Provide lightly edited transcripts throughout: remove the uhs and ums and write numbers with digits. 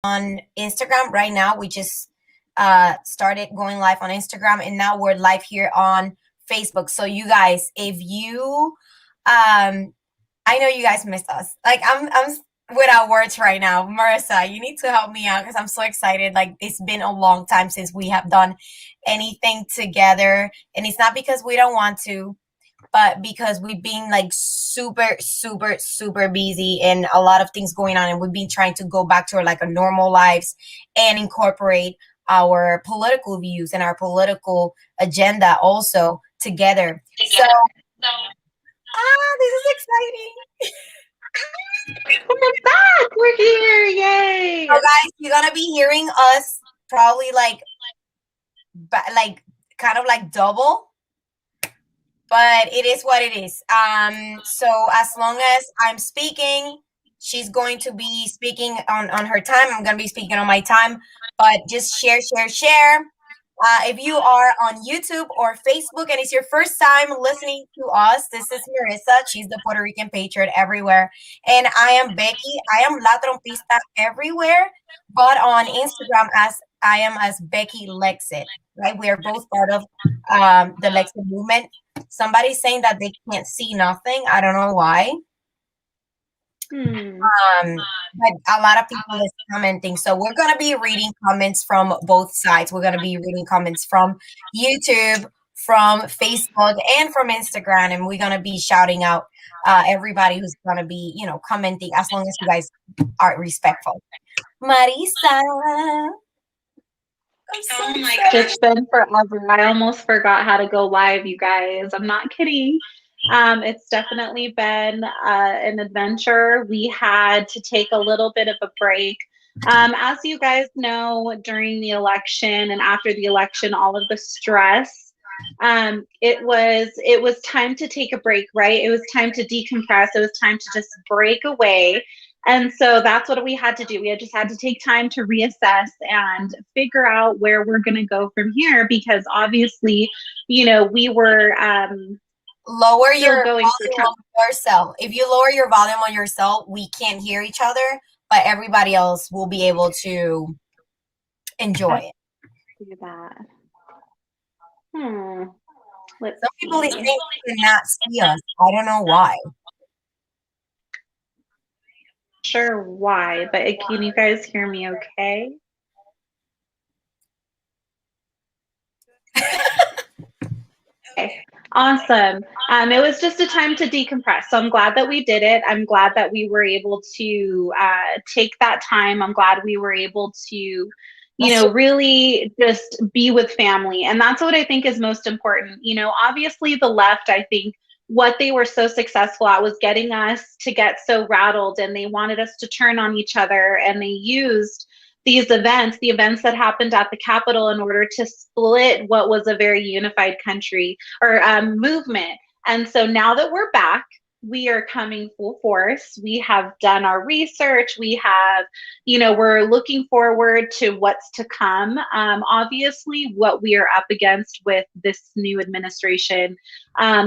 on Instagram right now. We just started going live on Instagram, and now we're live here on Facebook. So you guys, if you I know you guys missed us. Like I'm without words right now. Marissa, you need to help me out because I'm so excited. Like it's been a long time since we have done anything together, and it's not because we don't want to, but because we've been like super busy and a lot of things going on, and we've been trying to go back to our like a normal lives and incorporate our political views and our political agenda also together. So this is exciting. We're back. We're here. Yay. So guys, you're gonna be hearing us probably like kind of like double, but it is what it is. So as long as I'm speaking, she's going to be speaking on her time. I'm gonna be speaking on my time. But just share. If you are on YouTube or Facebook and it's your first time listening to us, this is Marissa. She's the Puerto Rican patriot everywhere. And I am Becky. I am La Trumpista everywhere, but on Instagram I am as Becky Lexit, right? We are both part of the Lexit movement. Somebody's saying that they can't see nothing. I don't know why. But a lot of people is commenting. So we're going to be reading comments from both sides. We're going to be reading comments from YouTube, from Facebook, and from Instagram. And we're going to be shouting out everybody who's going to be, commenting as long as you guys are respectful. Marissa. Oh my gosh. It's been forever. I almost forgot how to go live, you guys. I'm not kidding. It's definitely been an adventure. We had to take a little bit of a break. As you guys know, during the election and after the election, all of the stress, it was time to take a break, right? It was time to decompress. It was time to just break away. And so that's what we had to do. We had just had to take time to reassess and figure out where we're going to go from here, because obviously, we were lower your volume on yourself. If you lower your volume on yourself, we can't hear each other, but everybody else will be able to enjoy it. Do that. Some people think they cannot see us. I don't know why. Sure why, but can you guys hear me okay? Okay, awesome. It was just a time to decompress. So I'm glad that we did it. I'm glad that we were able to take that time. I'm glad we were able to, really just be with family. And that's what I think is most important. Obviously the left, I think, what they were so successful at was getting us to get so rattled, and they wanted us to turn on each other, and they used these events, the events that happened at the Capitol, in order to split what was a very unified country or movement. And so now that we're back, we are coming full force. We have done our research. We have, we're looking forward to what's to come. Obviously, what we are up against with this new administration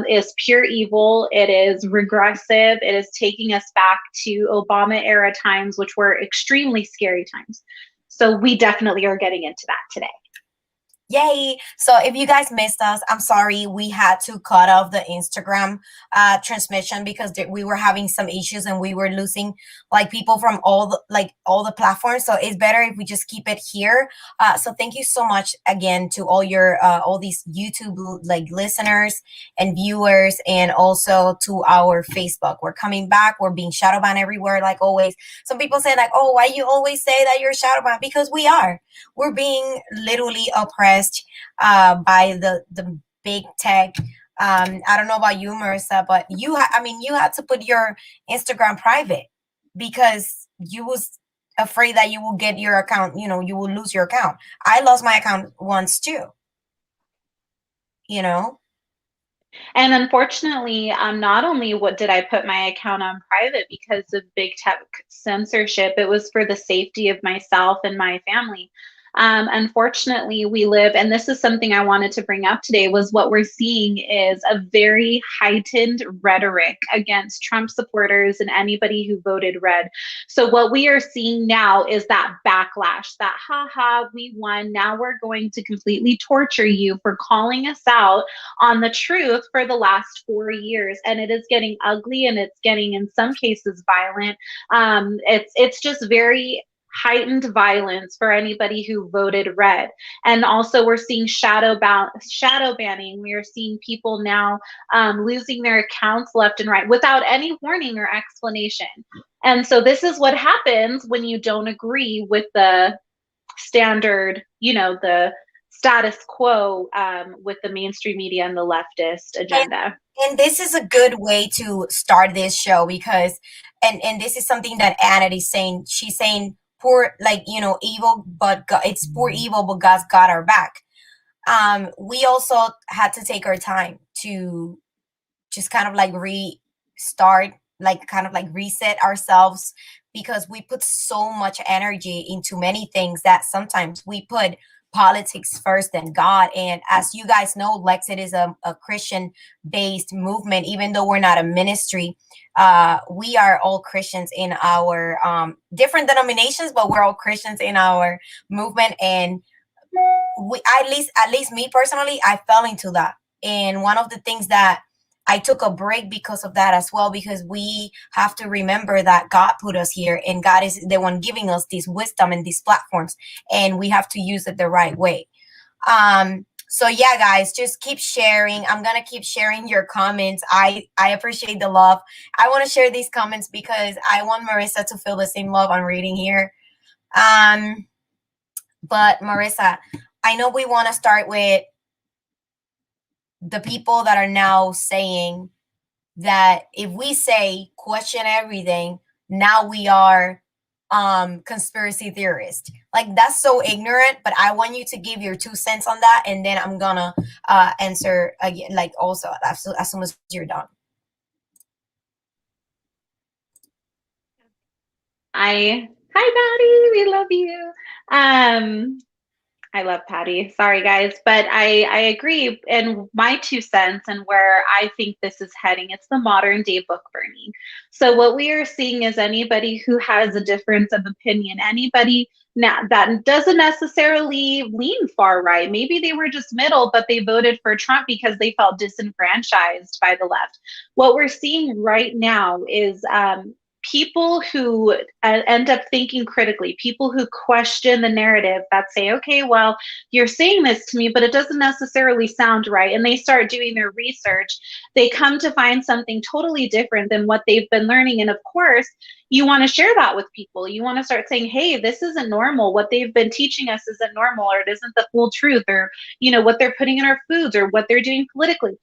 is pure evil. It is regressive. It is taking us back to Obama era times, which were extremely scary times. So we definitely are getting into that today. Yay. So if you guys missed us, I'm sorry. We had to cut off the Instagram transmission because we were having some issues and we were losing like people from all the platforms. So it's better if we just keep it here. So thank you so much again to all these YouTube like listeners and viewers, and also to our Facebook. We're coming back. We're being shadow banned everywhere like always. Some people say like, oh, why you always say that you're shadow banned? Because we are. We're being literally oppressed by the big tech. I don't know about you, Marissa, but you had to put your Instagram private because you was afraid that you will get your account, you will lose your account. I lost my account once too. And unfortunately, not only did I put my account on private because of big tech censorship, it was for the safety of myself and my family. Unfortunately, we live, and this is something I wanted to bring up today, was what we're seeing is a very heightened rhetoric against Trump supporters and anybody who voted red. So what we are seeing now is that backlash, that haha, we won. Now we're going to completely torture you for calling us out on the truth for the last 4 years. And it is getting ugly, and it's getting, in some cases, violent. It's just very heightened violence for anybody who voted red. And also we're seeing shadow banning. We are seeing people now losing their accounts left and right without any warning or explanation. And so this is what happens when you don't agree with the standard, the status quo with the mainstream media and the leftist agenda. And this is a good way to start this show, because and this is something that Anna is saying. She's saying poor, like, evil, but God, it's poor evil, but God's got our back. We also had to take our time to just kind of like restart, like kind of like reset ourselves, because we put so much energy into many things that sometimes we put politics first than God. And as you guys know, Lexit is a Christian based movement. Even though we're not a ministry, we are all Christians in our different denominations, but we're all Christians in our movement. And we, at least me personally, I fell into that. And one of the things that I took a break because of that as well, because we have to remember that God put us here, and God is the one giving us this wisdom and these platforms, and we have to use it the right way. So yeah, guys, just keep sharing. I'm gonna keep sharing your comments. I appreciate the love. I want to share these comments because I want Marissa to feel the same love I'm reading here. But Marissa, I know we want to start with the people that are now saying that if we say question everything, now we are conspiracy theorists. Like, that's so ignorant, but I want you to give your 2 cents on that, and then I'm gonna answer again, like, also as soon as you're done. Hi, Patty. We love you. I love Patty. Sorry, guys, but I agree. And my 2 cents and where I think this is heading, it's the modern day book burning. So what we are seeing is anybody who has a difference of opinion, anybody now that doesn't necessarily lean far right. Maybe they were just middle, but they voted for Trump because they felt disenfranchised by the left. What we're seeing right now is people who end up thinking critically, people who question the narrative, that say, okay, well, you're saying this to me, but it doesn't necessarily sound right. And they start doing their research. They come to find something totally different than what they've been learning. And of course, you want to share that with people. You want to start saying, hey, this isn't normal. What they've been teaching us isn't normal, or it isn't the full truth, or, what they're putting in our foods, or what they're doing politically.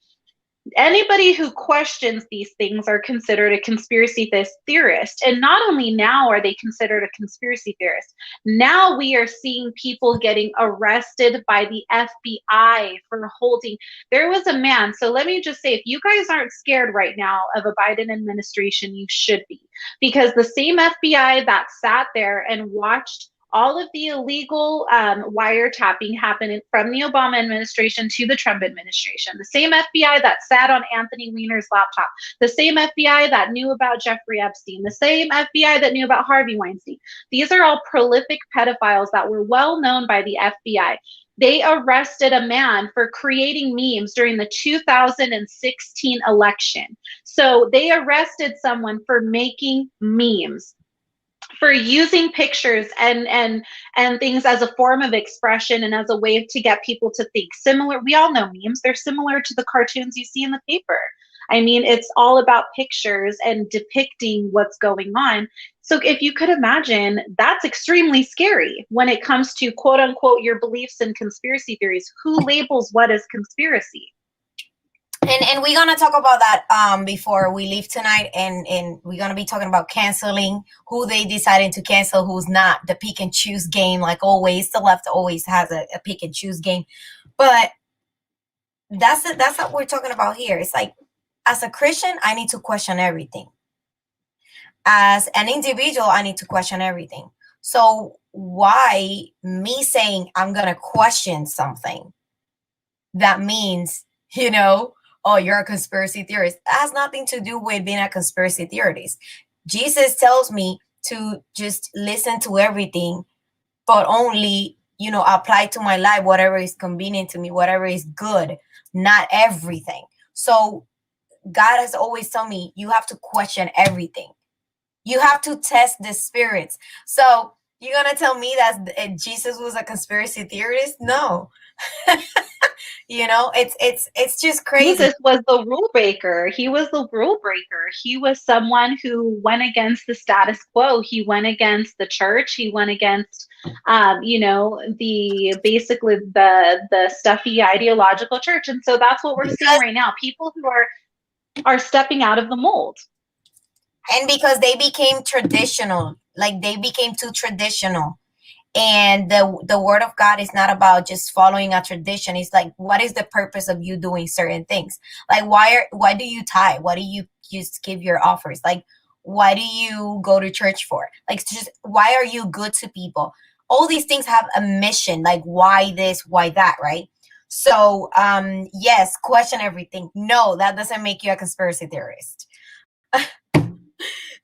Anybody who questions these things are considered a conspiracy theorist. And not only now are they considered a conspiracy theorist, now we are seeing people getting arrested by the FBI for holding. There was a man, so let me just say, if you guys aren't scared right now of a Biden administration, you should be, because the same FBI that sat there and watched all of the illegal wiretapping happened from the Obama administration to the Trump administration. The same FBI that sat on Anthony Weiner's laptop, the same FBI that knew about Jeffrey Epstein, the same FBI that knew about Harvey Weinstein. These are all prolific pedophiles that were well known by the FBI. They arrested a man for creating memes during the 2016 election. So they arrested someone for making memes, for using pictures and things as a form of expression and as a way to get people to think. Similar, we all know memes, they're similar to the cartoons you see in the paper. I mean, it's all about pictures and depicting what's going on. So if you could imagine, that's extremely scary when it comes to, quote unquote, your beliefs and conspiracy theories. Who labels what as conspiracy? And we're gonna talk about that before we leave tonight, and we're gonna be talking about canceling, who they decided to cancel, who's not. The pick and choose game, like always, the left always has a pick and choose game. But that's it. That's what we're talking about here. It's like, as a Christian, I need to question everything. As an individual, I need to question everything. So why me saying I'm gonna question something, that means, oh, you're a conspiracy theorist. That has nothing to do with being a conspiracy theorist. Jesus tells me to just listen to everything, but only, apply to my life whatever is convenient to me, whatever is good, not everything. So God has always told me you have to question everything. You have to test the spirits. So you're gonna tell me that Jesus was a conspiracy theorist? No. It's just crazy. Jesus was the rule breaker. He was the rule breaker. He was someone who went against the status quo. He went against the church. He went against, the basically the stuffy ideological church. And so that's what we're seeing right now. People who are stepping out of the mold. And because they became traditional, like they became too traditional. And the word of God is not about just following a tradition. It's like, what is the purpose of you doing certain things? Like, why do you tithe? Why do you just give your offers? Like, why do you go to church for? Like, just why are you good to people? All these things have a mission. Like, why this? Why that? Right? So, yes, question everything. No, that doesn't make you a conspiracy theorist.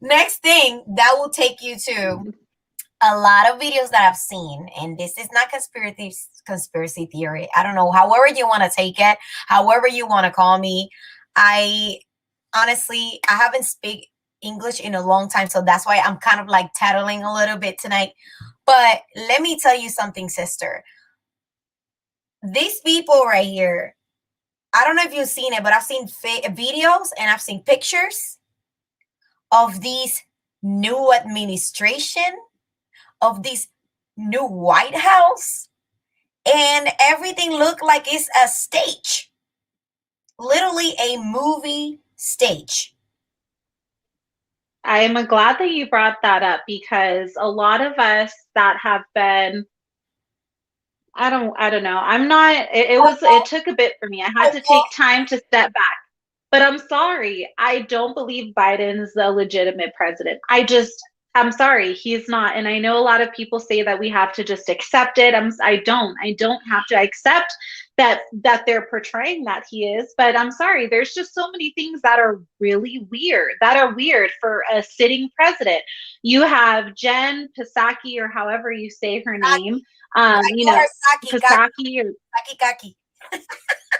Next thing that will take you to a lot of videos that I've seen, and this is not conspiracy theory. I don't know, however you want to take it, however you want to call me. I honestly, I haven't speak English in a long time, so that's why I'm kind of like tattling a little bit tonight. But let me tell you something, sister. These people right here, I don't know if you've seen it, but I've seen videos and I've seen pictures of these new administration, of this new White House, and everything looked like it's a stage, literally a movie stage. I am glad that you brought that up, because a lot of us that have been, I don't know. I'm not, it took a bit for me. I had to take time to step back. But I'm sorry, I don't believe Biden's the legitimate president. I'm sorry, he's not. And I know a lot of people say that we have to just accept it. I don't have to accept that they're portraying that he is. But I'm sorry, there's just so many things that are really weird for a sitting president. You have Jen Psaki, or however you say her name, Psaki or Saki.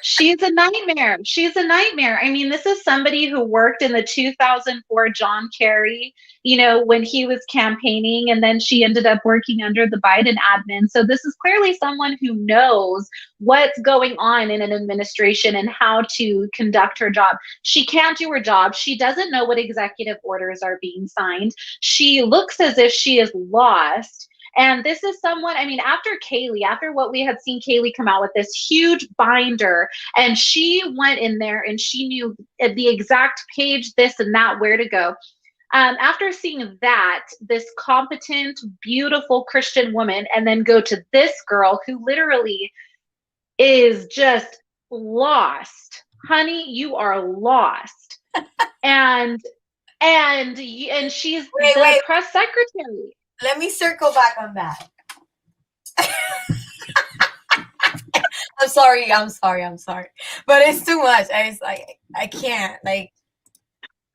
She's a nightmare. She's a nightmare. I mean, this is somebody who worked in the 2004 John Kerry, when he was campaigning, and then she ended up working under the Biden admin. So this is clearly someone who knows what's going on in an administration and how to conduct her job. She can't do her job. She doesn't know what executive orders are being signed. She looks as if she is lost. And this is someone, I mean, after what we had seen Kaylee come out with this huge binder, and she went in there and she knew the exact page, this and that, where to go. After seeing that, this competent, beautiful Christian woman, and then go to this girl who literally is just lost. Honey, you are lost. and she's the press secretary. Let me circle back on that. I'm sorry. But it's too much. I can't. Like,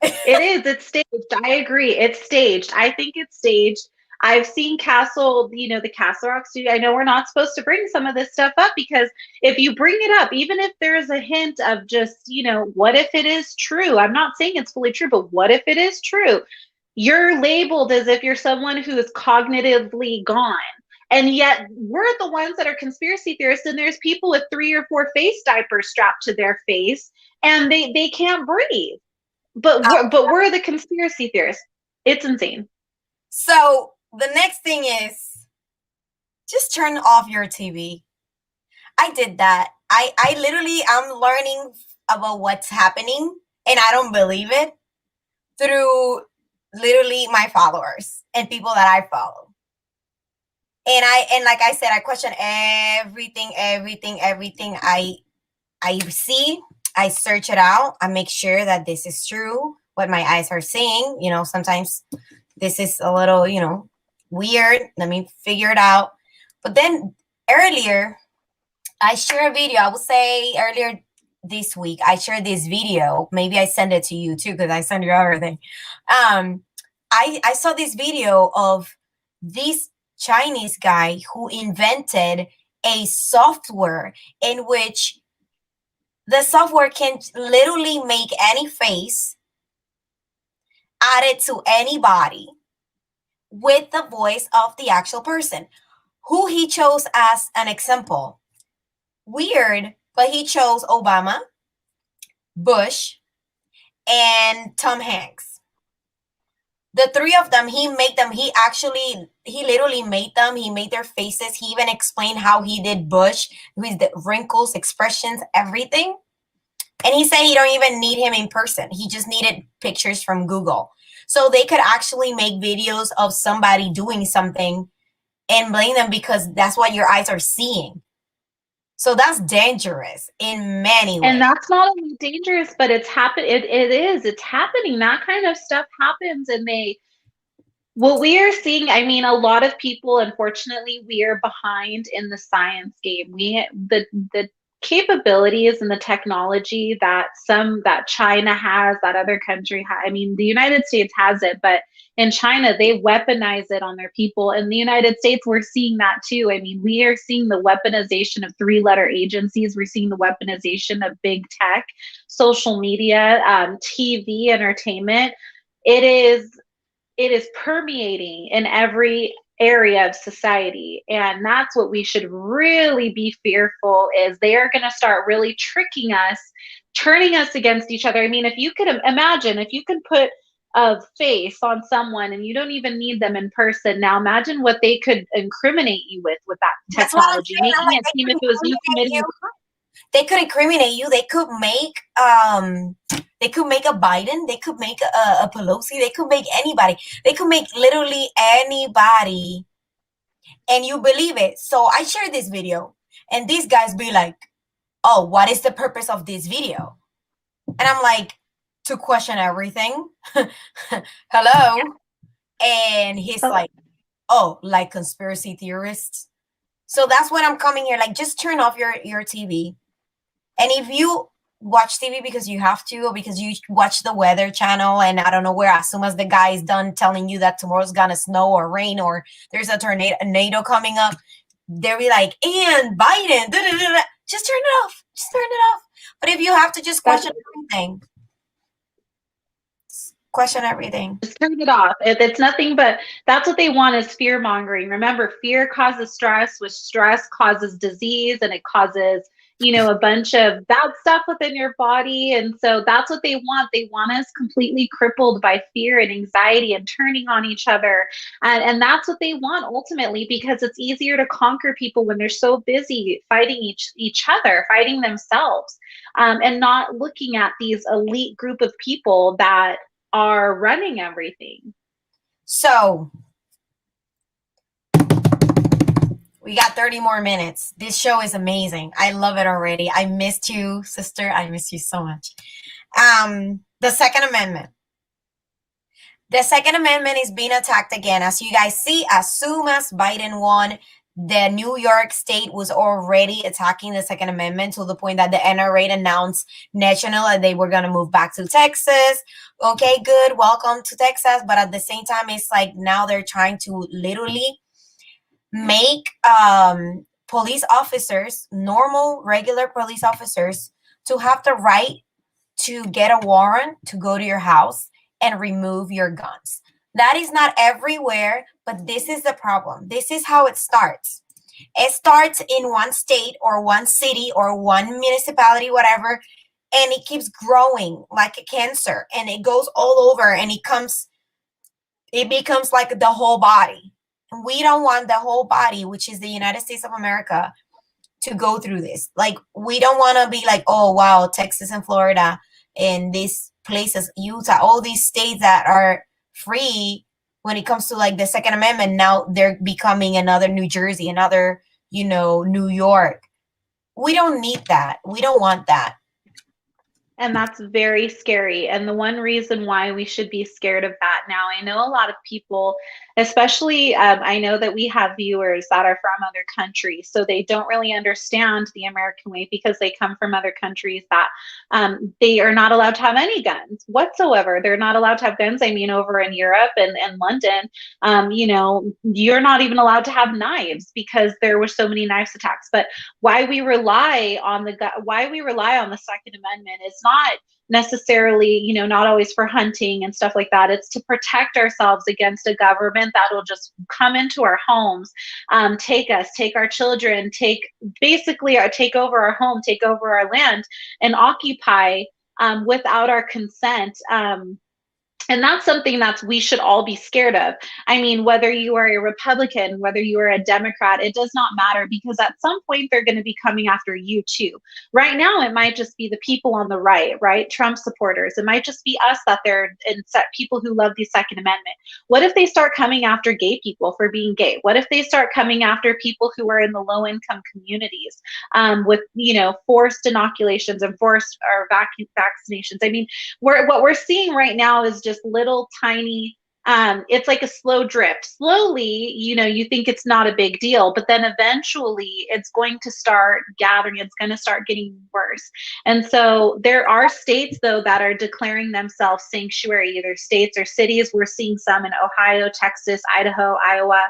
it's staged. I agree. It's staged. I think it's staged. I've seen Castle, the Castle Rock studio. I know we're not supposed to bring some of this stuff up, because if you bring it up, even if there's a hint of just, what if it is true? I'm not saying it's fully true, but what if it is true? You're labeled as if you're someone who is cognitively gone. And yet we're the ones that are conspiracy theorists, and there's people with 3 or 4 face diapers strapped to their face, and they can't breathe. But we're the conspiracy theorists. It's insane. So the next thing is, just turn off your TV. I did that. I literally, I'm learning about what's happening, and I don't believe it, through literally my followers and people that I follow. And like I said, I question everything I see. I search it out. I make sure that this is true, what my eyes are seeing. Sometimes this is a little, Weird. Let me figure it out. But then earlier, I shared a video. I would say earlier this week, I shared this video. Maybe I sent it to you too, because I send you everything. Um, I saw this video of this Chinese guy who invented a software in which the software can literally make any face, add it to anybody with the voice of the actual person who he chose as an example. Weird, but he chose Obama, Bush, and Tom Hanks. The three of them, he made them. He literally made them. He made their faces. He even explained how he did Bush with the wrinkles, expressions, everything. And he said he don't even need him in person. He just needed pictures from Google. So they could actually make videos of somebody doing something and blame them because that's what your eyes are seeing. So that's dangerous in many ways. And that's not only dangerous, but it's it's happening. That kind of stuff happens, and what we are seeing, I mean, a lot of people, unfortunately, we are behind in the science game. The capabilities and the technology that China has, that other country has. I mean, the United States has it, but in China, they weaponize it on their people. In the United States, we're seeing that too. I mean, we are seeing the weaponization of three-letter agencies. We're seeing the weaponization of big tech, social media, TV, entertainment. It is permeating in every area of society, and that's what we should really be fearful is they are going to start really tricking us, turning us against each other. I mean, if you could imagine, if you can put a face on someone and you don't even need them in person, now imagine what they could incriminate you with that That's what I'm technology, saying. making it seem if it was you committing a crime. They could incriminate you. They could make a Biden. They could make a Pelosi. They could make anybody. They could make literally anybody, and you believe it. So I shared this video, and these guys be like, "Oh, what is the purpose of this video?" And I'm like, "To question everything." Hello, and he's like, "Oh, like conspiracy theorists." So that's what I'm coming here. Like, just turn off your TV. And if you watch TV because you have to, or because you watch the Weather Channel, and I don't know where, as soon as the guy is done telling you that tomorrow's gonna snow or rain or there's a tornado coming up, they'll be like, and Biden, da, da, da, da. Just turn it off. Just turn it off. But if you have to just question everything, question everything. Just turn it off. It's nothing but that's what they want is fear mongering. Remember, fear causes stress, which stress causes disease, and it causes, a bunch of bad stuff within your body. And so that's what they want. They want us completely crippled by fear and anxiety and turning on each other. And that's what they want ultimately, because it's easier to conquer people when they're so busy fighting each other, fighting themselves, and not looking at these elite group of people that are running everything. So we got 30 more minutes. This show is amazing. I love it already. I missed you, sister. I miss you so much. The Second Amendment. The Second Amendment is being attacked again. As you guys see, as soon as Biden won, the New York state was already attacking the Second Amendment to the point that the NRA announced national that they were going to move back to Texas. Okay, good. Welcome to Texas. But at the same time, it's like now they're trying to literally make police officers, normal, regular police officers, to have the right to get a warrant to go to your house and remove your guns. That is not everywhere, but this is the problem. This is how it starts. It starts in one state or one city or one municipality, whatever, and it keeps growing like a cancer, and it goes all over, and it becomes like the whole body. We don't want the whole body, which is the United States of America, to go through this. Like, we don't want to be like, oh, wow, Texas and Florida and these places, Utah, all these states that are free when it comes to like the Second Amendment, now they're becoming another New Jersey, another, New York. We don't need that. We don't want that. And that's very scary. And the one reason why we should be scared of that now, I know a lot of people, especially I know that we have viewers that are from other countries, so they don't really understand the American way because they come from other countries that they are not allowed to have any guns whatsoever. They're not allowed to have guns. I mean, over in Europe and London, you know, you're not even allowed to have knives because there were so many knives attacks. But why we rely on the Second Amendment is not necessarily, you know, not always for hunting and stuff like that. It's to protect ourselves against a government that will just come into our homes, take us, take our children, take over our home, take over our land, and occupy without our consent. And that's something that we should all be scared of. I mean, whether you are a Republican, whether you are a Democrat, it does not matter, because at some point they're going to be coming after you too. Right now, it might just be the people on the right? Trump supporters. It might just be us that they're and people who love the Second Amendment. What if they start coming after gay people for being gay? What if they start coming after people who are in the low income communities with, you know, forced inoculations and forced or vaccinations? I mean, what we're seeing right now is just little tiny, it's like a slow drift. Slowly, you know, you think it's not a big deal, but then eventually it's going to start gathering, it's going to start getting worse. And so there are states, though, that are declaring themselves sanctuary, either states or cities. We're seeing some in Ohio, Texas, Idaho, Iowa.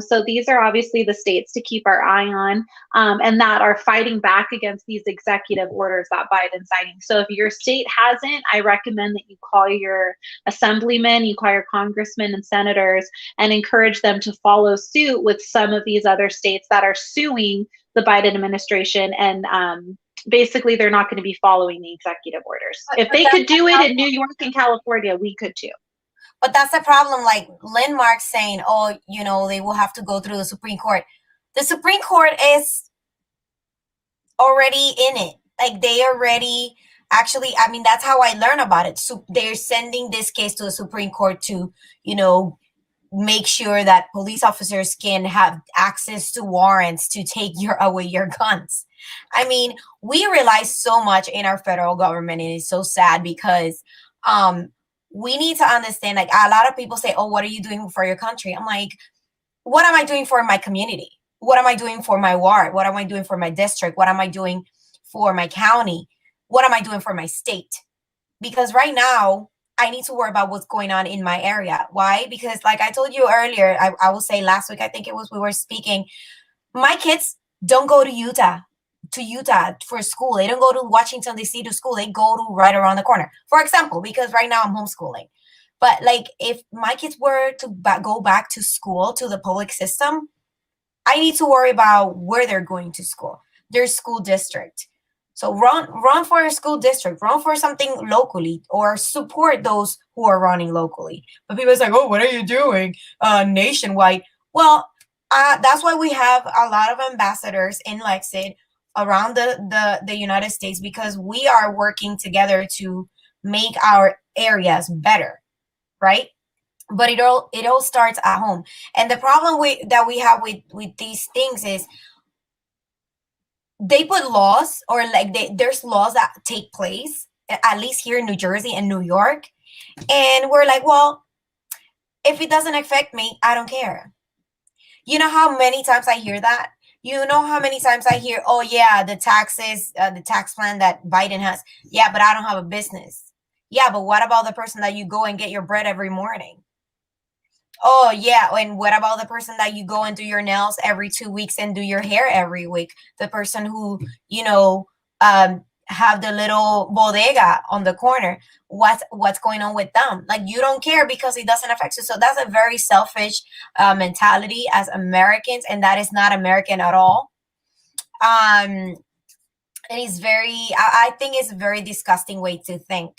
So these are obviously the states to keep our eye on, and that are fighting back against these executive orders that Biden's signing. So if your state hasn't, I recommend that you call your assemblymen, you call your congressmen and senators, and encourage them to follow suit with some of these other states that are suing the Biden administration. And basically, they're not going to be following the executive orders. If they could do it in New York and California, we could too. But that's the problem. Like Landmark saying, oh, you know, they will have to go through the Supreme Court. The Supreme Court is already in it. Like they already actually, I mean, that's how I learned about it. So they're sending this case to the Supreme Court to, you know, make sure that police officers can have access to warrants to take away your guns. I mean, we rely so much in our federal government, and it's so sad because we need to understand, like a lot of people say, oh, what are you doing for your country? I'm like, what am I doing for my community? What am I doing for my ward? What am I doing for my district? What am I doing for my county? What am I doing for my state? Because right now, I need to worry about what's going on in my area. Why? Because like I told you earlier, I will say last week, I think it was, we were speaking, my kids don't go to Utah for school. They don't go to Washington, D.C. to school. They go to right around the corner, for example, because right now I'm homeschooling. But like if my kids were to go back to school, to the public system, I need to worry about where they're going to school, their school district. So run for a school district, run for something locally, or support those who are running locally. But people's like, oh, what are you doing nationwide? Well, that's why we have a lot of ambassadors in Lexit around the United States, because we are working together to make our areas better, right? But it all starts at home. And the problem that we have with these things is they put laws, or like there's laws that take place, at least here in New Jersey and New York, and we're like, well, if it doesn't affect me, I don't care. You know how many times I hear that? You know how many times I hear, oh yeah, the taxes, the tax plan that Biden has. Yeah, but I don't have a business. Yeah, but what about the person that you go and get your bread every morning? Oh yeah, and what about the person that you go and do your nails every 2 weeks and do your hair every week? The person who, you know, have the little bodega on the corner. What's going on with them? Like you don't care because it doesn't affect you. So that's a very selfish mentality as Americans, and that is not American at all. And it's very, I think it's a very disgusting way to think.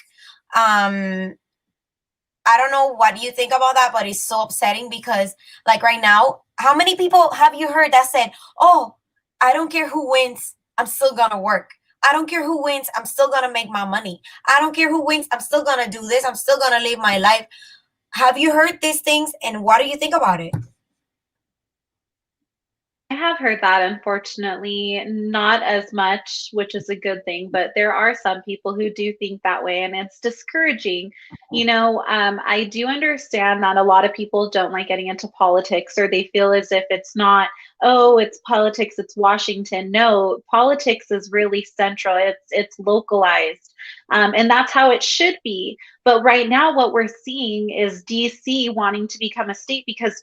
I don't know what you think about that, but it's so upsetting because, like right now, how many people have you heard that said, "Oh, I don't care who wins, I'm still gonna work. I don't care who wins, I'm still gonna make my money. I don't care who wins, I'm still gonna do this. I'm still gonna live my life." Have you heard these things, and what do you think about it? have heard that, unfortunately, not as much, which is a good thing, but there are some people who do think that way, and it's discouraging. I do understand that a lot of people don't like getting into politics, or they feel as if it's not, oh, it's politics, it's Washington. No, politics is really central. It's localized, and that's how it should be. But right now, what we're seeing is DC wanting to become a state because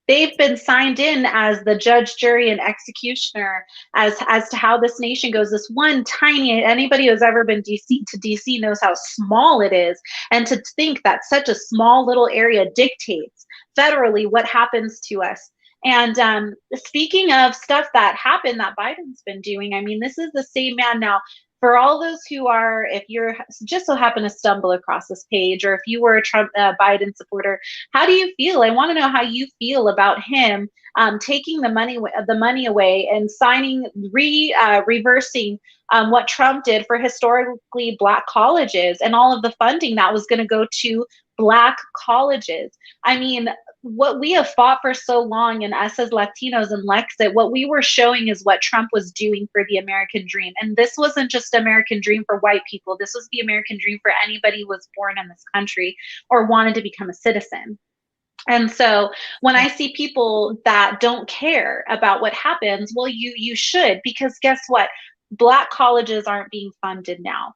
they've been signed in as the judge, jury, and executioner as to how this nation goes. This one tiny, anybody who's ever been DC knows how small it is. And to think that such a small little area dictates federally what happens to us. And speaking of stuff that happened that Biden's been doing, I mean, this is the same man now. For all those who are, if you're just so happen to stumble across this page, or if you were a Trump Biden supporter, how do you feel? I want to know how you feel about him taking the money away and signing reversing what Trump did for historically Black colleges and all of the funding that was going to go to Black colleges. I mean, what we have fought for so long, and us as Latinos and Lexit, what we were showing is what Trump was doing for the American dream. And this wasn't just American dream for white people. This was the American dream for anybody who was born in this country or wanted to become a citizen. And so when I see people that don't care about what happens, well, you should, because guess what? Black colleges aren't being funded now.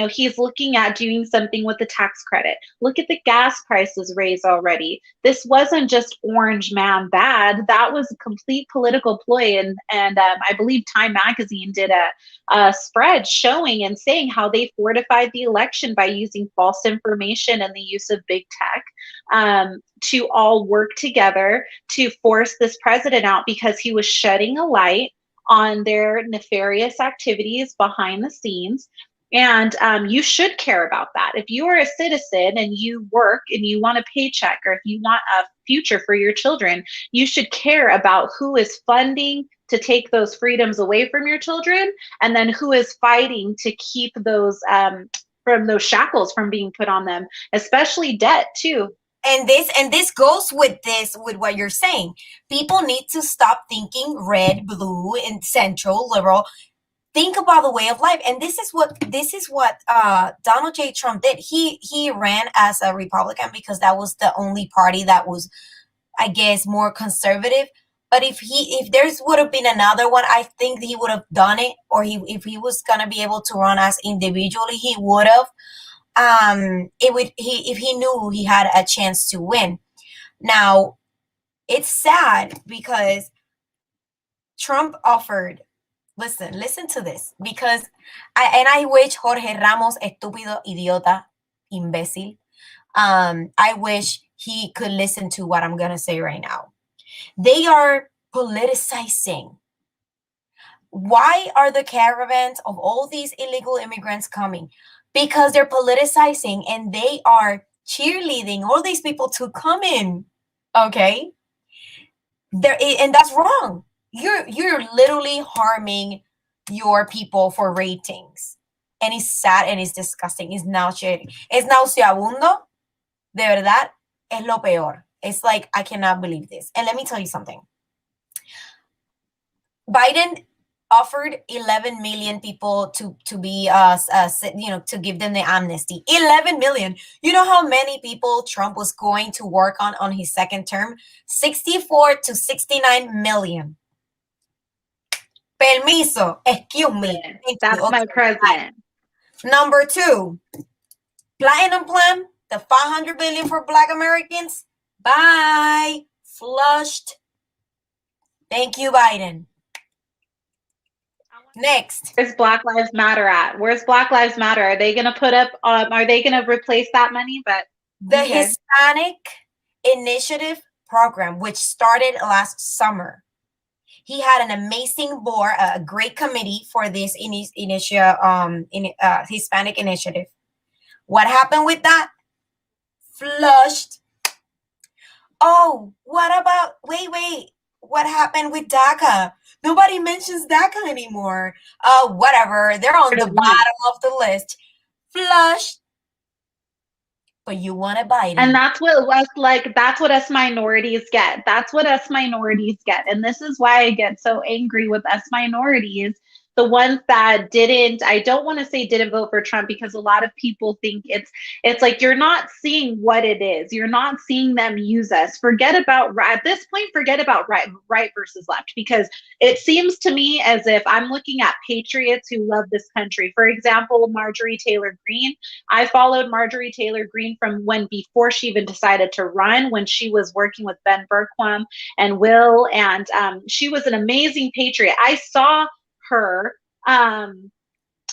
He's looking at doing something with the tax credit. Look at the gas prices raised already. This wasn't just orange man bad. That was a complete political ploy. And I believe Time Magazine did a spread showing and saying how they fortified the election by using false information and the use of big tech to all work together to force this president out because he was shedding a light on their nefarious activities behind the scenes. And you should care about that. If you are a citizen and you work and you want a paycheck, or if you want a future for your children, you should care about who is funding to take those freedoms away from your children, and then who is fighting to keep those from those shackles from being put on them, especially debt too. And this goes with what you're saying. People need to stop thinking red, blue, and central, liberal. Think about the way of life. And this is what Donald J. Trump did. He ran as a Republican because that was the only party that was, I guess, more conservative. But if there's would have been another one, I think he would have done it. Or if he was gonna be able to run as individually, he would have. If he knew he had a chance to win. Now, it's sad because Trump offered, listen to this, because I wish Jorge Ramos, estúpido, idiota, imbécil, I wish he could listen to what I'm going to say right now. They are politicizing. Why are the caravans of all these illegal immigrants coming? Because they're politicizing and they are cheerleading all these people to come in. Okay? And that's wrong. You're literally harming your people for ratings. And it's sad and it's disgusting. It's nauseating. Es nauseabundo. De verdad, es lo peor. It's like, I cannot believe this. And let me tell you something. Biden offered 11 million people to be to give them the amnesty. 11 million. You know how many people Trump was going to work on his second term? 64 to 69 million. Permiso. Excuse me. That's my president. Number 2, Platinum Plan, the 500 billion for Black Americans. Bye. Flushed. Thank you, Biden. Next. Where's Black Lives Matter at? Where's Black Lives Matter? Are they going to put up, are they going to replace that money? But the Hispanic Initiative program, which started last summer. He had an amazing board, a great committee for this Hispanic Initiative. What happened with that? Flushed. Oh, what about, wait. What happened with DACA? Nobody mentions DACA anymore. Whatever. They're on the bottom of the list. Flushed. but you wanted And Biden. that's what us minorities get. That's what us minorities get. And this is why I get so angry with us minorities. The ones that didn't, I don't want to say didn't vote for Trump, because a lot of people think it's like you're not seeing what it is. You're not seeing them use us. Forget about at this point, forget about right versus left, because it seems to me as if I'm looking at patriots who love this country. For example, Marjorie Taylor Greene. I followed Marjorie Taylor Greene from when before she even decided to run, when she was working with Ben Bergquam and Will, and she was an amazing patriot. I saw her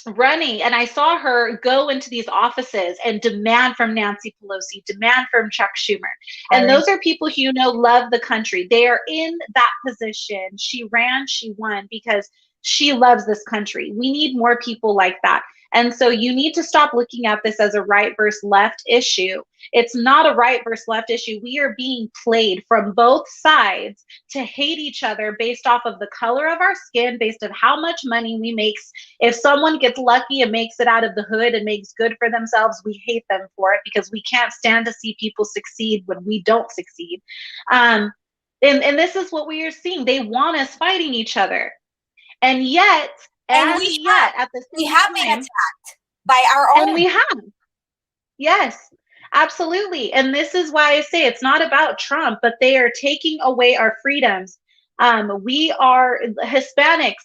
running, and I saw her go into these offices and demand from Nancy Pelosi, demand from Chuck Schumer. And those are people who, love the country. They are in that position. She ran, she won because she loves this country. We need more people like that. And so you need to stop looking at this as a right versus left issue. It's not a right versus left issue. We are being played from both sides to hate each other based off of the color of our skin, based on how much money we make. If someone gets lucky and makes it out of the hood and makes good for themselves, we hate them for it because we can't stand to see people succeed when we don't succeed. And this is what we are seeing. They want us fighting each other. And yet, And at the we same have been time, attacked by our and own. we have. Yes, absolutely. And this is why I say it's not about Trump, but they are taking away our freedoms. We are Hispanics,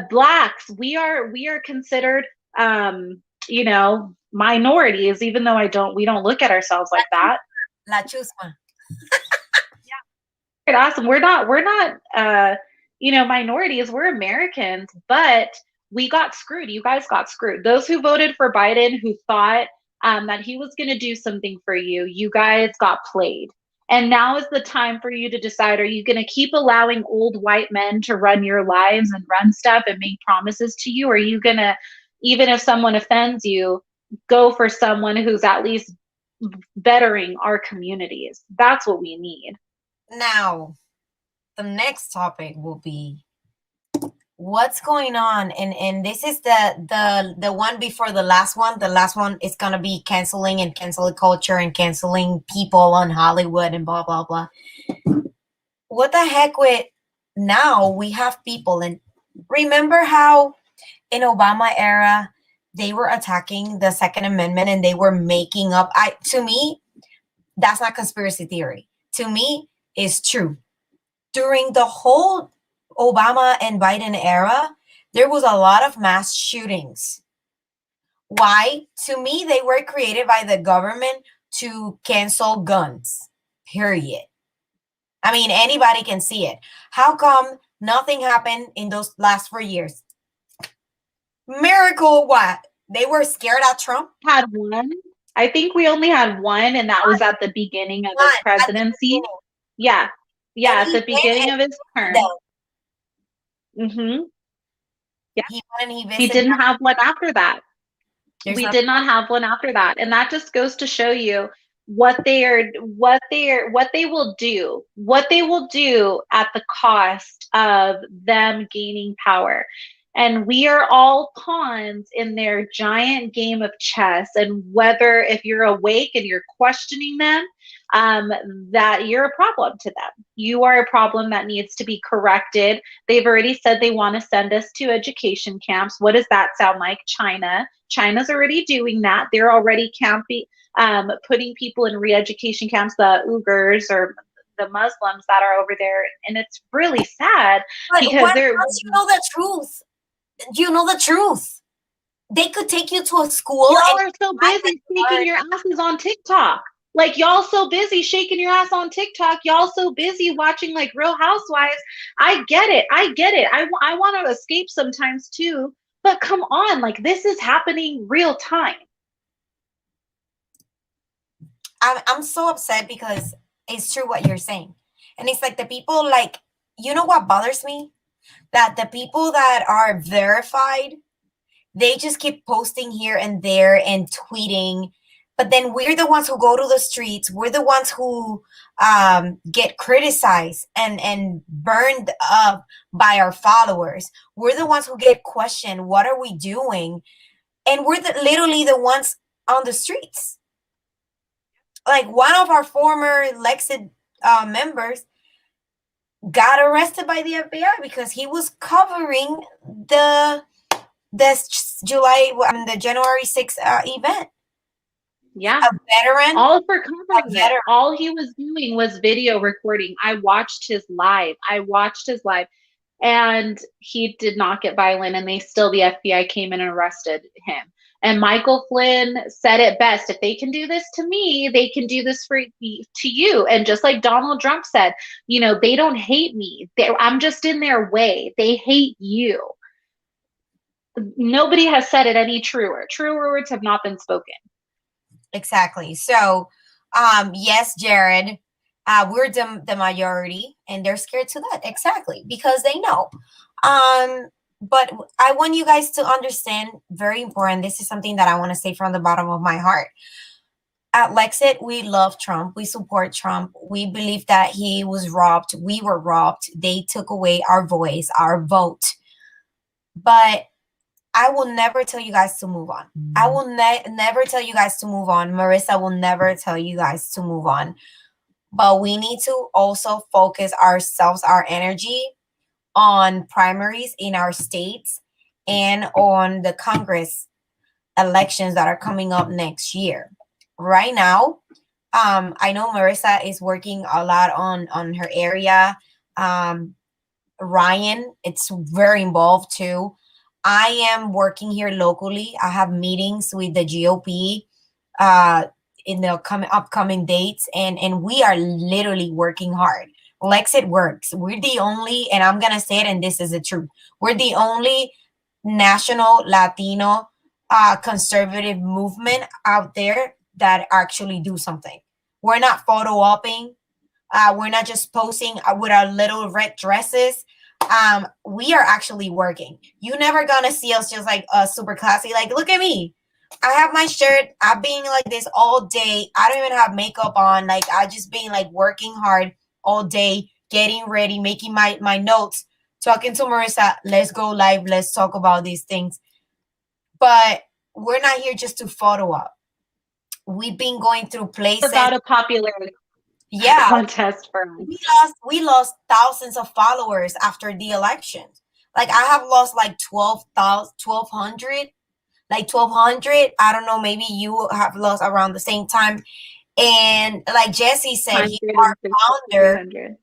blacks. We are considered, minorities, even though we don't look at ourselves like that. La chusma. Yeah, awesome. We're not, minorities. We're Americans, but we got screwed. You guys got screwed. Those who voted for Biden, who thought that he was going to do something for you, you guys got played. And now is the time for you to decide, are you going to keep allowing old white men to run your lives and run stuff and make promises to you? Or are you going to, even if someone offends you, go for someone who's at least bettering our communities? That's what we need. Now, the next topic will be what's going on, and this is the one before the last one. The last one is gonna be canceling and canceling culture and canceling people on Hollywood and blah blah blah. What the heck with now we have people, and remember how in Obama era they were attacking the Second Amendment and they were making up. To me, that's not conspiracy theory. To me, it's true. During the whole Obama and Biden era, there was a lot of mass shootings. Why? To me, they were created by the government to cancel guns, period. I mean, anybody can see it. How come nothing happened in those last 4 years? Miracle what? They were scared of Trump? Had one. I think we only had one, and that was at the beginning of his presidency. Yeah. Yeah, at the beginning of his term. Mm-hmm. Yeah. He didn't have one after that. We did not have one after that. And that just goes to show you what they will do at the cost of them gaining power. And we are all pawns in their giant game of chess. And whether if you're awake and you're questioning them, that you're a problem to them. You are a problem that needs to be corrected. They've already said they want to send us to education camps. What does that sound like? China's already doing that. They're already putting people in re-education camps, the Uyghurs or the Muslims that are over there. And it's really sad because they're... You know the truth. You know the truth. They could take you to a school. Y'all are so busy shaking your asses on TikTok. Like, y'all so busy shaking your ass on TikTok. Y'all so busy watching like Real Housewives. I get it. I want to escape sometimes too. But come on, like, this is happening real time. I'm so upset because it's true what you're saying. And it's like the people, like, you know what bothers me? That the people that are verified, they just keep posting here and there and tweeting. But then we're the ones who go to the streets. We're the ones who get criticized and burned up by our followers. We're the ones who get questioned. What are we doing? And we're literally the ones on the streets. Like one of our former Lexit members got arrested by the FBI because he was covering the the January 6th event. Yeah. A veteran, All for a covering it. veteran. All he was doing was video recording. I watched his live. And he did not get violent, and the FBI came in and arrested him. And Michael Flynn said it best: if they can do this to me, they can do this to you. And just like Donald Trump said, they don't hate me. I'm just in their way. They hate you. Nobody has said it any truer. Truer words have not been spoken. Exactly. So, yes, Jared, we're the majority, and they're scared to that. Exactly, because they know. But I want you guys to understand, very important. This is something that I want to say from the bottom of my heart. At Lexit, we love Trump. We support Trump. We believe that he was robbed. We were robbed. They took away our voice, our vote. But I will never tell you guys to move on. I will never tell you guys to move on. Marissa will never tell you guys to move on. But we need to also focus ourselves, our energy on primaries in our states and on the Congress elections that are coming up next year. Right now, I know Marissa is working a lot on her area. Ryan, it's very involved too. I am working here locally. I have meetings with the GOP uh, in the upcoming dates, and we are literally working hard. Lexit works. We're the only, and I'm gonna say it, and this is the truth. We're the only national Latino conservative movement out there that actually do something. We're not photo opping. We're not just posing with our little red dresses. We are actually working. You never gonna see us just like super classy. Like, look at me. I have my shirt. I've been like this all day. I don't even have makeup on. Like, I just been like working hard all day, getting ready, making my notes, talking to Marissa. Let's go live. Let's talk about these things. But we're not here just to photo up. We've been going through places. It's about a popularity contest for us. We lost thousands of followers after the election. Like I have lost like 1,200, like 1,200. I don't know, maybe you have lost around the same time. And like Jesse said, he's our founder.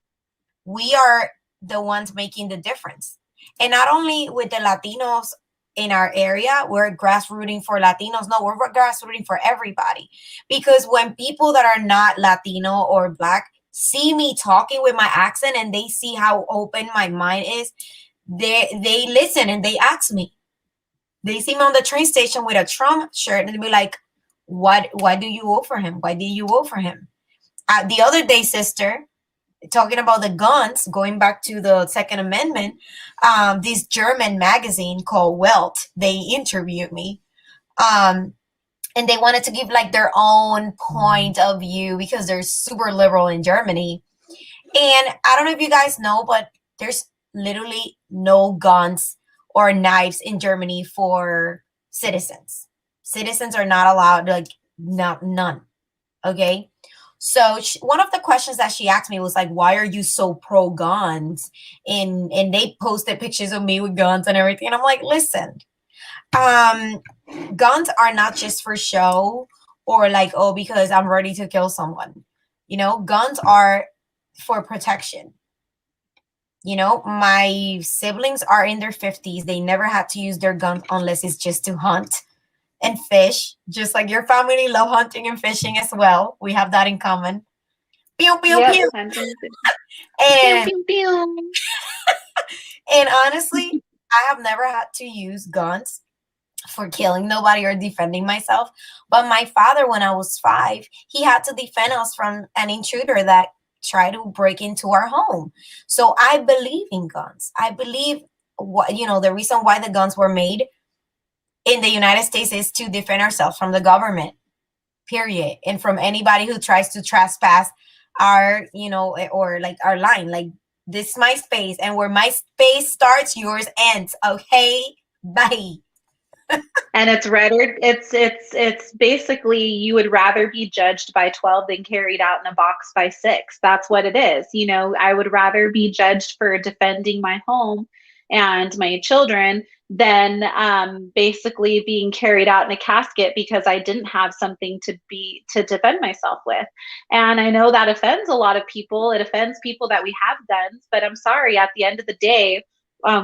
We are the ones making the difference. And not only with the Latinos in our area, we're grassrooting for Latinos. No, we're grassrooting for everybody. Because when people that are not Latino or Black see me talking with my accent and they see how open my mind is, they listen and they ask me. They see me on the train station with a Trump shirt and they be like, why do you vote for him? Why did you vote for him? The other day, sister, talking about the guns, going back to the Second Amendment, this German magazine called Welt, they interviewed me. And they wanted to give like their own point of view because they're super liberal in Germany. And I don't know if you guys know, but there's literally no guns or knives in Germany for citizens. Citizens are not allowed, like, none. Okay. So one of the questions that she asked me was like, why are you so pro guns? And they posted pictures of me with guns and everything. And I'm like, listen, guns are not just for show or like, oh, because I'm ready to kill someone. Guns are for protection. My siblings are in their 50s. They never had to use their guns unless it's just to hunt and fish, just like your family love hunting and fishing as well. We have that in common. Pew, pew, Yep. pew. And, pew, pew, pew. And honestly, I have never had to use guns for killing nobody or defending myself. But my father, when I was 5, he had to defend us from an intruder that tried to break into our home. So I believe in guns. I believe the reason why the guns were made in the United States is to defend ourselves from the government, period. And from anybody who tries to trespass our, or like our line. Like, this is my space, and where my space starts, yours ends. Okay, bye. And it's rhetoric. It's basically you would rather be judged by 12 than carried out in a box by 6. That's what it is. You know, I would rather be judged for defending my home and my children than basically being carried out in a casket because I didn't have something to defend myself with. And I know that offends a lot of people. It offends people that we have guns, but I'm sorry, at the end of the day,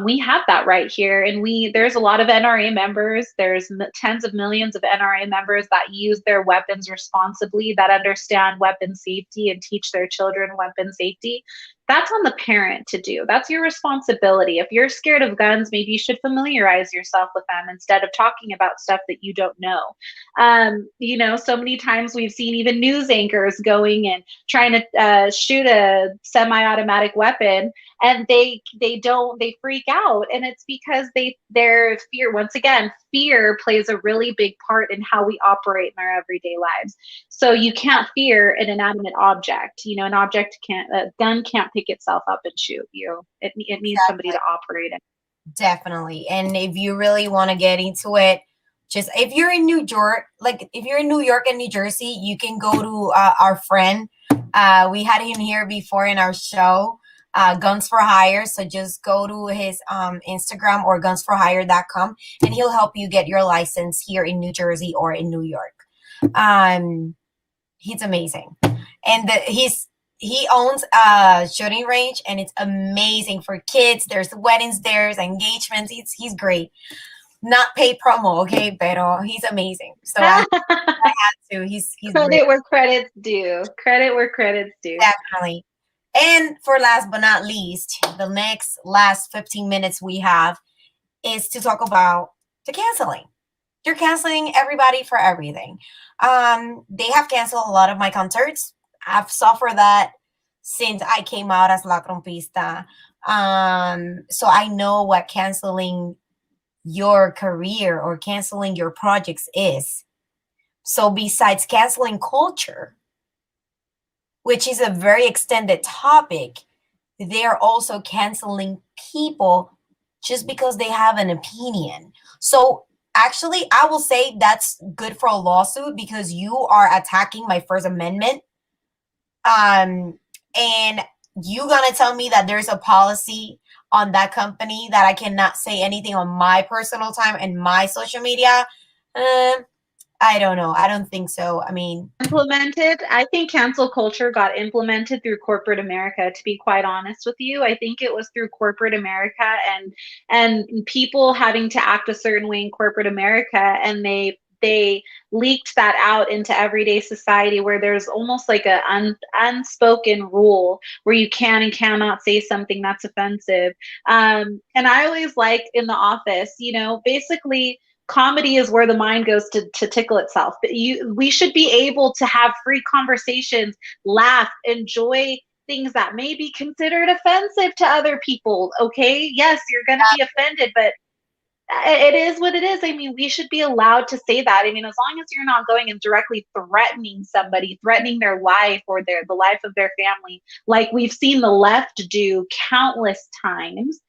we have that right here, and there's a lot of NRA members. There's tens of millions of NRA members that use their weapons responsibly, that understand weapon safety and teach their children weapon safety. That's on the parent to do. That's your responsibility. If you're scared of guns, maybe you should familiarize yourself with them instead of talking about stuff that you don't know. You know, so many times we've seen even news anchors going and trying to shoot a semi-automatic weapon, and they freak out, and it's because their fear, once again, fear plays a really big part in how we operate in our everyday lives. So you can't fear an inanimate object. You know, a gun can't pick itself up and shoot you. It needs somebody to operate it. Definitely. And if you really want to get into it, just if you're in New York, like if you're in New York and New Jersey, you can go to our friend. We had him here before in our show, Guns for Hire. So just go to his Instagram or gunsforhire.com, and he'll help you get your license here in New Jersey or in New York. He's amazing. And he owns a shooting range, and it's amazing for kids. There's weddings, there's engagements. He's great. Not paid promo, okay, pero he's amazing. So I had to. He's credit great. where credit's due. Credit where credit's due. Definitely. And for last but not least, the last 15 minutes we have is to talk about the canceling. You're canceling everybody for everything. They have canceled a lot of my concerts. I've suffered that since I came out as La Trumpista. So I know what canceling your career or canceling your projects is. So besides canceling culture, which is a very extended topic, they're also canceling people just because they have an opinion. So actually, I will say that's good for a lawsuit because you are attacking my First Amendment. And you gonna tell me that there's a policy on that company that I cannot say anything on my personal time and my social media? I don't know. I don't think so. I mean, Implemented. I think cancel culture got implemented through corporate America, to be quite honest with you. I think it was through corporate America and people having to act a certain way in corporate America, and they leaked that out into everyday society where there's almost like a unspoken rule where you can and cannot say something that's offensive. And I always like in The Office, you know, basically comedy is where the mind goes to tickle itself. But we should be able to have free conversations, laugh, enjoy things that may be considered offensive to other people. Okay, yes, you're going to be offended, but it is what it is. I mean, we should be allowed to say that. I mean, as long as you're not going and directly threatening somebody, threatening their life or the life of their family, like we've seen the left do countless times.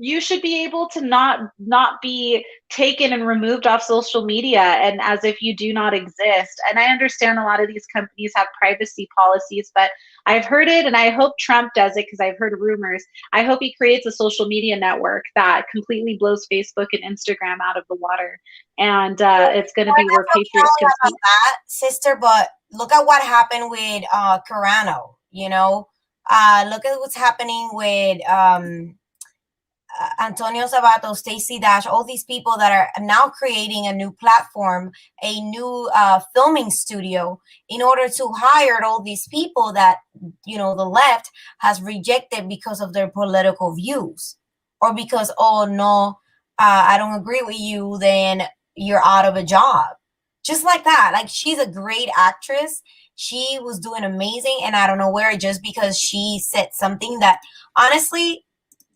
You should be able to not be taken and removed off social media and as if you do not exist. And I understand a lot of these companies have privacy policies, but I've heard it, and I hope Trump does it because I've heard rumors. I hope he creates a social media network that completely blows Facebook and Instagram out of the water, and it's going to be where patriots can speak. That, sister, but look at what happened with Carano. You know, look at what's happening with Antonio Sabato, Stacey Dash, all these people that are now creating a new platform, a new filming studio in order to hire all these people that, you know, the left has rejected because of their political views or because, oh, no, I don't agree with you, then you're out of a job. Just like that. Like, she's a great actress. She was doing amazing. And I don't know where, just because she said something that honestly,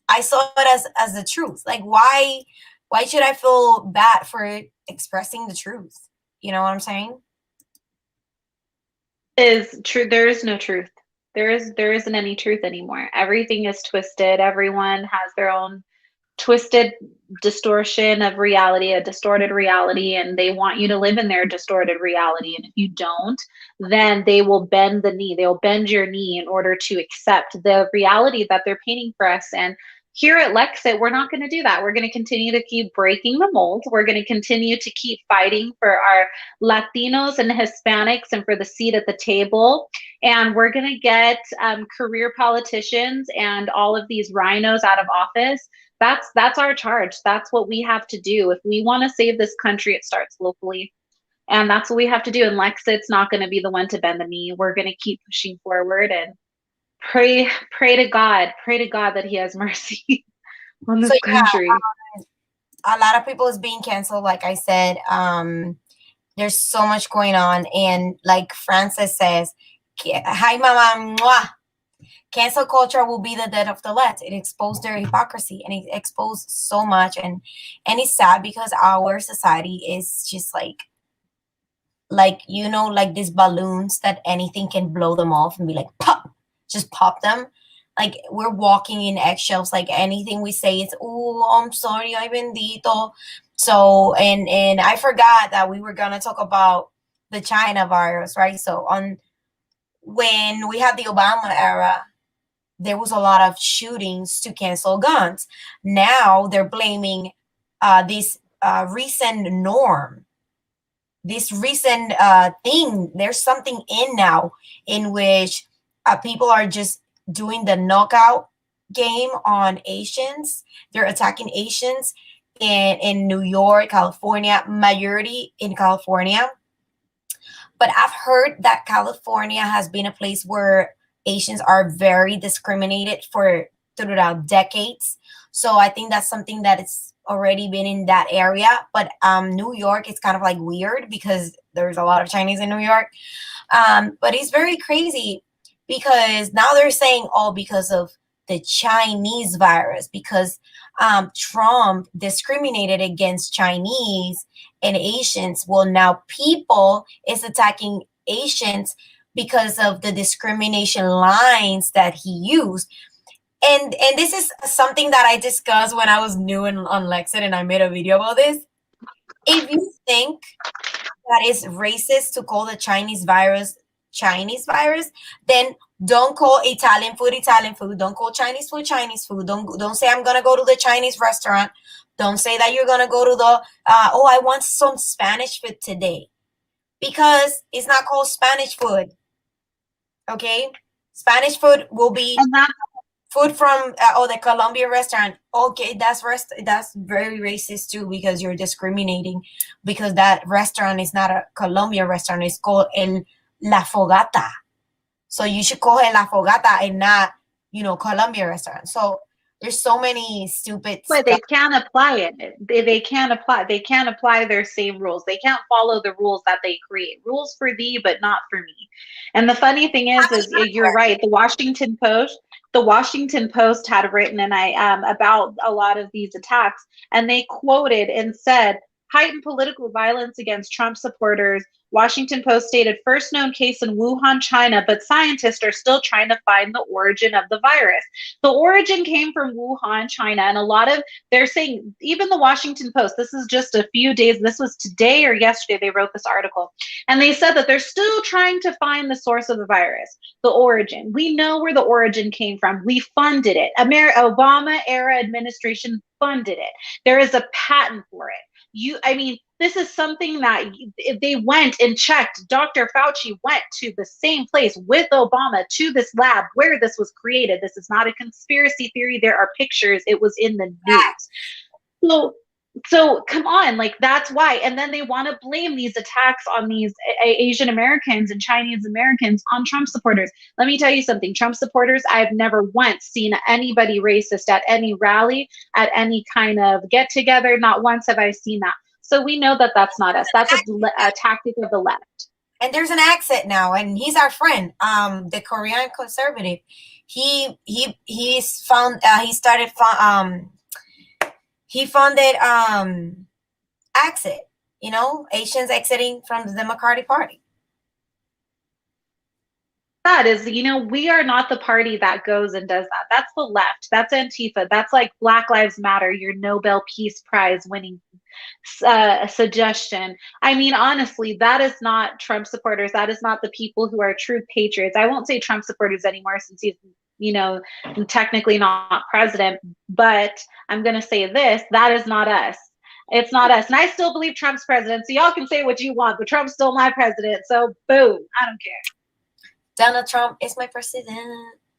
I saw it as the truth. Like, why should I feel bad for expressing the truth? You know what I'm saying? Is true. There is no truth. There isn't any truth anymore. Everything is twisted. Everyone has their own twisted distortion of reality, a distorted reality, and they want you to live in their distorted reality. And if you don't, then they will bend the knee. They'll bend your knee in order to accept the reality that they're painting for us. And here at Lexit, we're not going to do that. We're going to continue to keep breaking the mold. We're going to continue to keep fighting for our Latinos and Hispanics and for the seat at the table. And we're going to get career politicians and all of these rhinos out of office. That's our charge. That's what we have to do. If we want to save this country, it starts locally. And that's what we have to do. And Lexit's not going to be the one to bend the knee. We're going to keep pushing forward and pray to God that he has mercy on So this yeah, country. a lot of people is being canceled. Like I said, there's so much going on, and like Francis says, "Hi, mama." Mwah. Cancel culture will be the death of the left. It exposed their hypocrisy, and it exposed so much, and it's sad because our society is just like like these balloons that anything can blow them off and be like pop, just pop them. Like we're walking in eggshells. Like anything we say, it's oh, I'm sorry, I bendito. So and I forgot that we were gonna talk about the China virus, right? So on when we had the Obama era, there was a lot of shootings to cancel guns. Now they're blaming this recent norm, this recent thing. There's something in now in which people are just doing the knockout game on Asians. They're attacking Asians in New York, California, majority in California. But I've heard that California has been a place where Asians are very discriminated for throughout decades. So I think that's something that it's already been in that area. But New York is kind of like weird because there's a lot of Chinese in New York. But it's very crazy because now they're saying all because of the Chinese virus, because Trump discriminated against Chinese and Asians. Well, now people is attacking Asians because of the discrimination lines that he used. And this is something that I discussed when I was new on Lexit, and I made a video about this. If you think that it's racist to call the Chinese virus, then don't call Italian food Italian food. Don't call Chinese food Chinese food. Don't say I'm gonna go to the Chinese restaurant. Don't say that you're gonna go to the oh, I want some Spanish food today, because it's not called Spanish food. Okay, Spanish food will be food from the Colombian restaurant. Okay, that's very racist too, because you're discriminating, because that restaurant is not a Colombian restaurant. It's called La Fogata. So you should call it La Fogata and not, Colombian restaurant. So there's so many stupid But they can't apply it. They can't apply their same rules. They can't follow the rules that they create. Rules for thee, but not for me. And the funny thing is you're right. The Washington Post had written about a lot of these attacks, and they quoted and said, heightened political violence against Trump supporters. Washington Post stated first known case in Wuhan, China, but scientists are still trying to find the origin of the virus. The origin came from Wuhan, China, and they're saying, even the Washington Post, this is just a few days, this was today or yesterday, they wrote this article, and they said that they're still trying to find the source of the virus, the origin. We know where the origin came from. We funded it. Obama era administration funded it. There is a patent for it. This is something that they went and checked. Dr. Fauci went to the same place with Obama to this lab where this was created. This is not a conspiracy theory. There are pictures. It was in the news. So come on, like that's why. And then they want to blame these attacks on these Asian Americans and Chinese Americans on Trump supporters. Let me tell you something. Trump supporters, I've never once seen anybody racist at any rally, at any kind of get together. Not once have I seen that. So we know that that's not us. That's a tactic of the left. And there's an accent now, and he's our friend, the Korean conservative. He funded exit, Asians exiting from the Democratic Party. that is, we are not the party that goes and does that. That's the left. That's Antifa. That's like Black Lives Matter, your Nobel Peace Prize winning suggestion. I mean, honestly, that is not Trump supporters. That is not the people who are true patriots. I won't say Trump supporters anymore since he's, technically not president. But I'm going to say this: that is not us. It's not us. And I still believe Trump's president. So y'all can say what you want, but Trump's still my president. So boom, I don't care. Donald Trump is my president.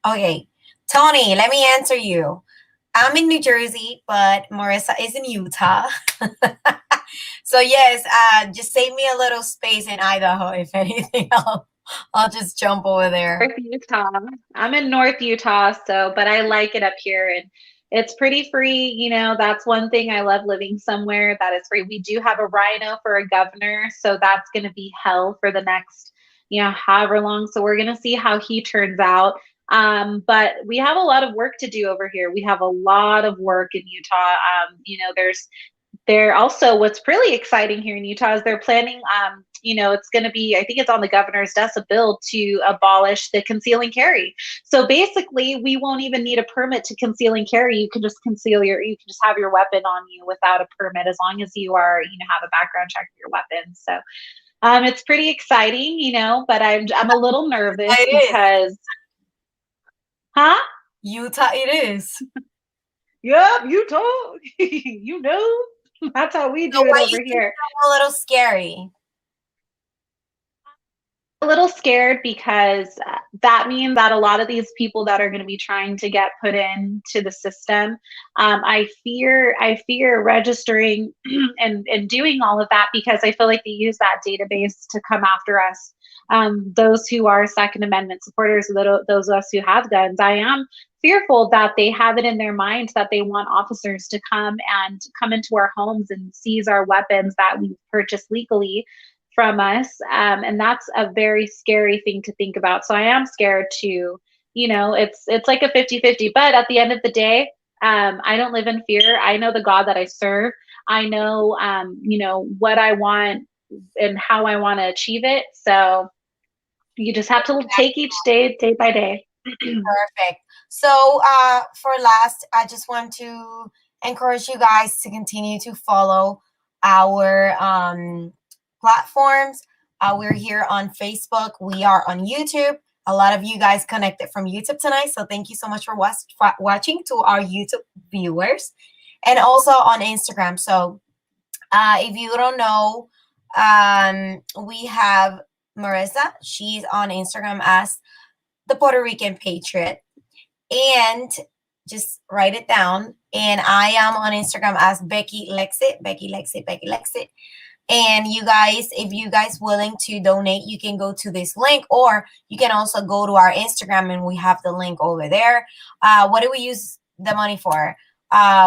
Okay, Tony, let me answer you. I'm in New Jersey, but Marissa is in Utah. So yes, just save me a little space in Idaho, if anything. I'll just jump over there. North Utah. I'm in North Utah, but I like it up here and it's pretty free. That's one thing I love, living somewhere that is free. We do have a rhino for a governor, so that's going to be hell for the next, however long. So we're going to see how he turns out. But we have a lot of work to do over here. We have a lot of work in Utah. They're also, what's really exciting here in Utah is they're planning, it's going to be, I think it's on the governor's desk, a bill to abolish the conceal and carry. So basically, we won't even need a permit to conceal and carry. You can just you can just have your weapon on you without a permit, as long as you are, have a background check for your weapon. So it's pretty exciting, but I'm a little nervous because, huh? Utah, it is. Yep, Utah. That's how we do it over here. A little scary. A little scared because that means that a lot of these people that are going to be trying to get put into the system, I fear registering and doing all of that, because I feel like they use that database to come after us. Those who are Second Amendment supporters, those of us who have guns, I am fearful that they have it in their mind that they want officers to come into our homes and seize our weapons that we've purchased legally from us. And that's a very scary thing to think about. So I am scared too. It's like a 50-50, but at the end of the day, I don't live in fear. I know the God that I serve. I know, what I want and how I want to achieve it. So you just have to take each day by day. Perfect. So for last, I just want to encourage you guys to continue to follow our platforms. We're here on Facebook. We are on YouTube. A lot of you guys connected from YouTube tonight. So thank you so much for watching, to our YouTube viewers, and also on Instagram. So if you don't know, we have Marissa. She's on Instagram as the Puerto Rican Patriot. And just write it down. And I am on Instagram as Becky Lexit. And you guys, if you guys willing to donate, you can go to this link, or you can also go to our Instagram and we have the link over there. What do we use the money for?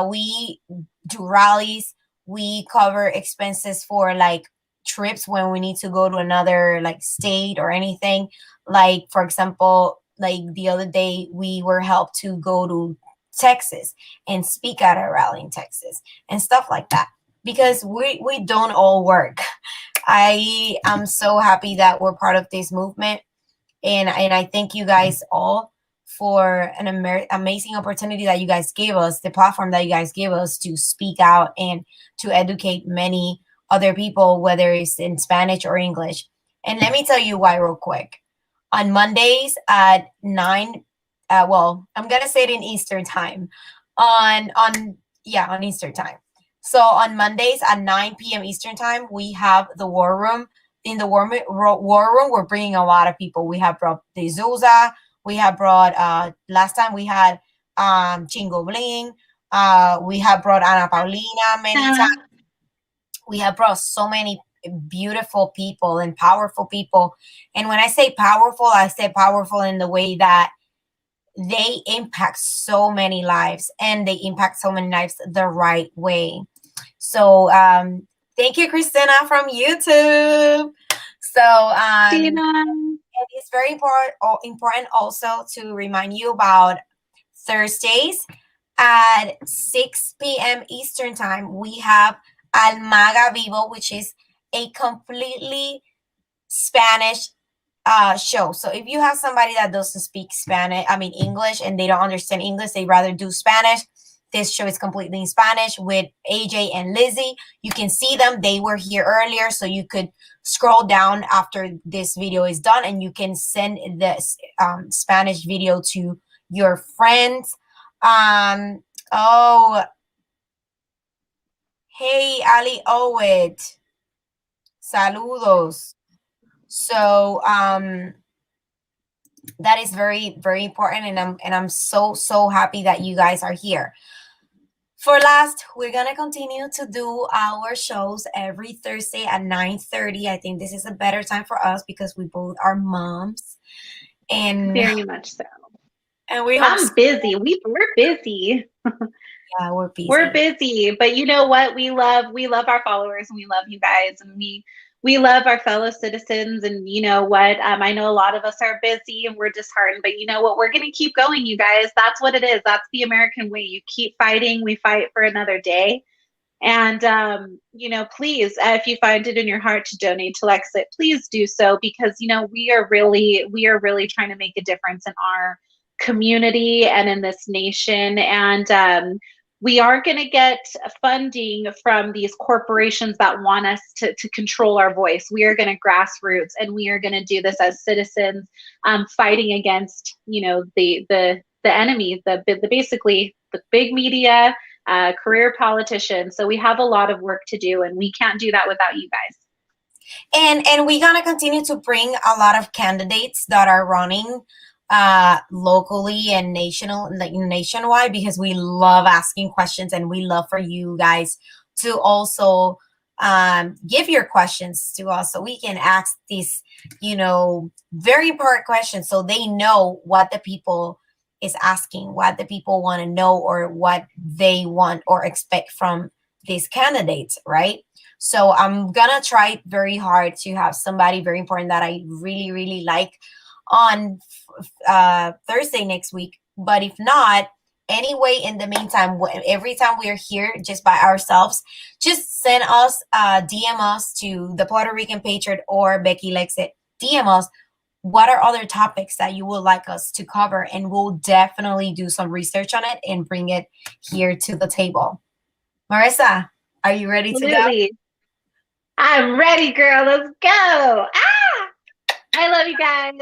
We do rallies. We cover expenses for like trips when we need to go to another like state or anything. Like, for example, like the other day, we were helped to go to Texas and speak at a rally in Texas and stuff like that, because we don't all work. I am so happy that we're part of this movement, and I thank you guys all for an amazing opportunity that you guys gave us, the platform that you guys gave us to speak out and to educate many other people, whether it's in Spanish or English. And let me tell you why real quick. On Mondays at 9, I'm gonna say it in Eastern time. On Eastern time. So on Mondays at 9 p.m. Eastern time, we have the War Room. In the War Room, we're bringing a lot of people. We have brought De Souza. We have brought last time we had Chingo Bling. We have brought Ana Paulina many times. We have brought so many beautiful people and powerful people. And when I say powerful in the way that they impact so many lives, and they impact so many lives the right way. So thank you, Christina from YouTube. So it's very important also to remind you about Thursdays at 6 p.m. Eastern time. We have Almaga Vivo, which is a completely Spanish show. So if you have somebody that doesn't speak English, and they don't understand English, they rather do Spanish. This show is completely in Spanish with AJ and Lizzie. You can see them. They were here earlier, so you could scroll down after this video is done, and you can send this Spanish video to your friends. Oh, hey, Ali Owed. Saludos. So that is very, very important, and I'm so happy that you guys are here. For last, we're gonna continue to do our shows every Thursday at 9:30. I think this is a better time for us because we both are moms, and Very much so. and we I'm busy. We're busy. Yeah, we're busy. We're busy, but you know what? We love our followers, and we love you guys, and we love our fellow citizens. And you know what? I know a lot of us are busy and we're disheartened, but you know what? We're going to keep going, you guys. That's what it is. That's the American way. You keep fighting. We fight for another day. And you know, please, if you find it in your heart to donate to Lexit, please do so, because you know we are really trying to make a difference in our community and in this nation. And we are going to get funding from these corporations that want us to control our voice. We are going to grassroots, and we are going to do this as citizens, fighting against, you know, the enemy, the basically the big media, career politicians. So we have a lot of work to do, and we can't do that without you guys. And we're gonna continue to bring a lot of candidates that are running locally and nationwide, because we love asking questions, and we love for you guys to also give your questions to us, so we can ask these, you know, very important questions, so they know what the people is asking, what the people want to know, or what they want or expect from these candidates, right? So I'm gonna try very hard to have somebody very important that I really like on Thursday next week. But if not, anyway, in the meantime, every time we are here just by ourselves, just send us, DM us to the Puerto Rican Patriot or Becky Lexit. DM us what are other topics that you would like us to cover, and we'll definitely do some research on it and bring it here to the table. Marissa, are you ready to go? I'm ready, girl. Let's go. I love you guys.